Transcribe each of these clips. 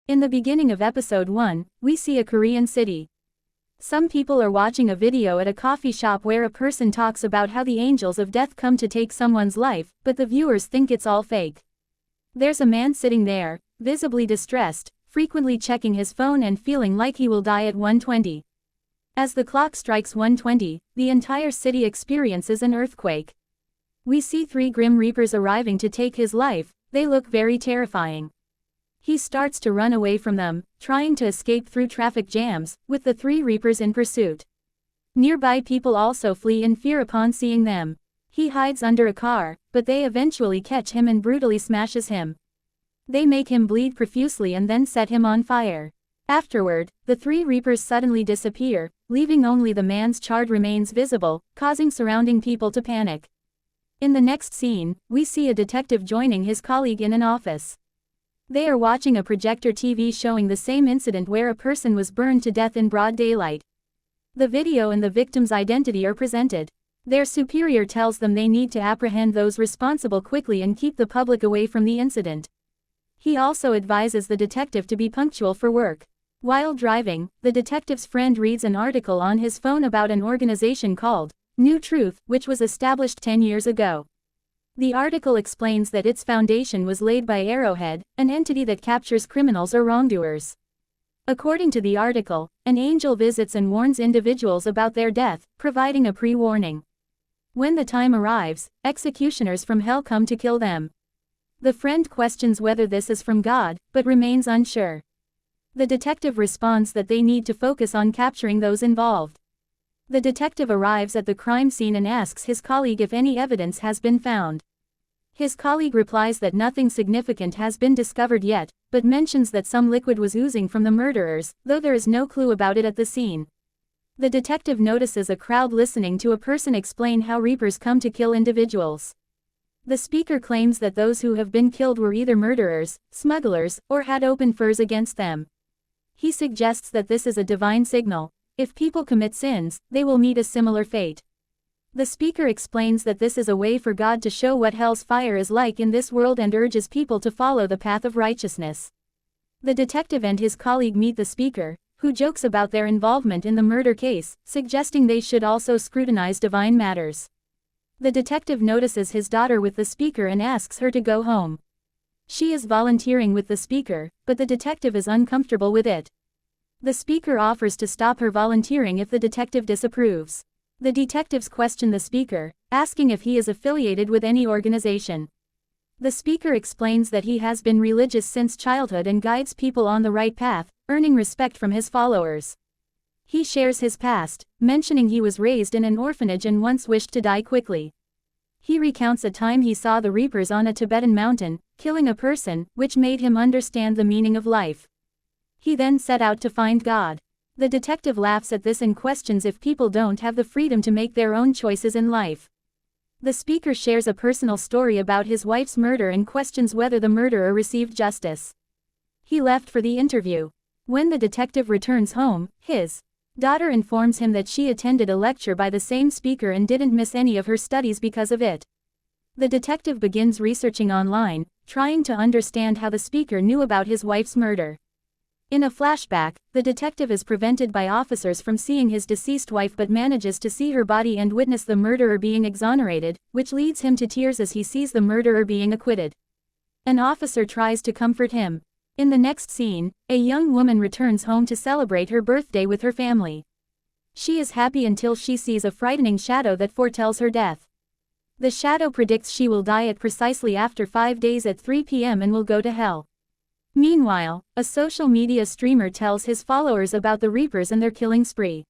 In the beginning of episode 1, we see a Korean city. Some people are watching a video at a coffee shop where a person talks about how the angels of death come to take someone's life, but the viewers think it's all fake. There's a man sitting there, visibly distressed, frequently checking his phone and feeling like he will die at 1:20. As the clock strikes 1:20, the entire city experiences an earthquake. We see 3 Grim Reapers arriving to take his life. They look very terrifying. He starts to run away from them, trying to escape through traffic jams, with the 3 Reapers in pursuit. Nearby people also flee in fear upon seeing them. He hides under a car, but they eventually catch him and brutally smashes him. They make him bleed profusely and then set him on fire. Afterward, the 3 Reapers suddenly disappear, leaving only the man's charred remains visible, causing surrounding people to panic. In the next scene, we see a detective joining his colleague in an office. They are watching a projector TV showing the same incident where a person was burned to death in broad daylight. The video and the victim's identity are presented. Their superior tells them they need to apprehend those responsible quickly and keep the public away from the incident. He also advises the detective to be punctual for work. While driving, the detective's friend reads an article on his phone about an organization called New Truth, which was established 10 years ago. The article explains that its foundation was laid by Arrowhead, an entity that captures criminals or wrongdoers. According to the article, an angel visits and warns individuals about their death, providing a pre-warning. When the time arrives, executioners from hell come to kill them. The friend questions whether this is from God, but remains unsure. The detective responds that they need to focus on capturing those involved. The detective arrives at the crime scene and asks his colleague if any evidence has been found. His colleague replies that nothing significant has been discovered yet, but mentions that some liquid was oozing from the murderers, though there is no clue about it at the scene. The detective notices a crowd listening to a person explain how Reapers come to kill individuals. The speaker claims that those who have been killed were either murderers, smugglers, or had open furs against them. He suggests that this is a divine signal. If people commit sins, they will meet a similar fate. The speaker explains that this is a way for God to show what hell's fire is like in this world and urges people to follow the path of righteousness. The detective and his colleague meet the speaker, who jokes about their involvement in the murder case, suggesting they should also scrutinize divine matters. The detective notices his daughter with the speaker and asks her to go home. She is volunteering with the speaker, but the detective is uncomfortable with it. The speaker offers to stop her volunteering if the detective disapproves. The detectives question the speaker, asking if he is affiliated with any organization. The speaker explains that he has been religious since childhood and guides people on the right path, earning respect from his followers. He shares his past, mentioning he was raised in an orphanage and once wished to die quickly. He recounts a time he saw the Reapers on a Tibetan mountain, killing a person, which made him understand the meaning of life. He then set out to find God. The detective laughs at this and questions if people don't have the freedom to make their own choices in life. The speaker shares a personal story about his wife's murder and questions whether the murderer received justice. He left for the interview. When the detective returns home, his daughter informs him that she attended a lecture by the same speaker and didn't miss any of her studies because of it. The detective begins researching online, trying to understand how the speaker knew about his wife's murder. In a flashback, the detective is prevented by officers from seeing his deceased wife but manages to see her body and witness the murderer being exonerated, which leads him to tears as he sees the murderer being acquitted. An officer tries to comfort him. In the next scene, a young woman returns home to celebrate her birthday with her family. She is happy until she sees a frightening shadow that foretells her death. The shadow predicts she will die at precisely after 5 days at 3 p.m. and will go to hell. Meanwhile, a social media streamer tells his followers about the Reapers and their killing spree.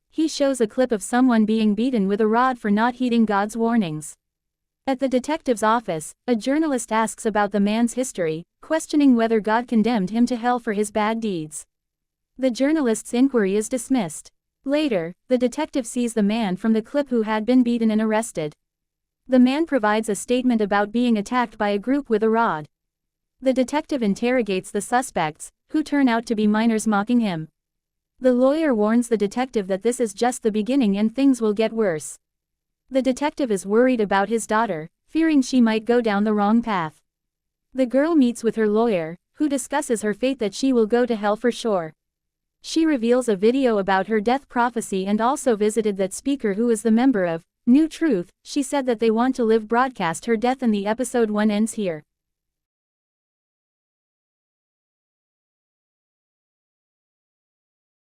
He shows a clip of someone being beaten with a rod for not heeding God's warnings. At the detective's office, a journalist asks about the man's history, questioning whether God condemned him to hell for his bad deeds. The journalist's inquiry is dismissed. Later, the detective sees the man from the clip who had been beaten and arrested. The man provides a statement about being attacked by a group with a rod. The detective interrogates the suspects, who turn out to be minors mocking him. The lawyer warns the detective that this is just the beginning and things will get worse. The detective is worried about his daughter, fearing she might go down the wrong path. The girl meets with her lawyer, who discusses her fate that she will go to hell for sure. She reveals a video about her death prophecy and also visited that speaker who is the member of New Truth. She said that they want to live broadcast her death and the episode 1 ends here.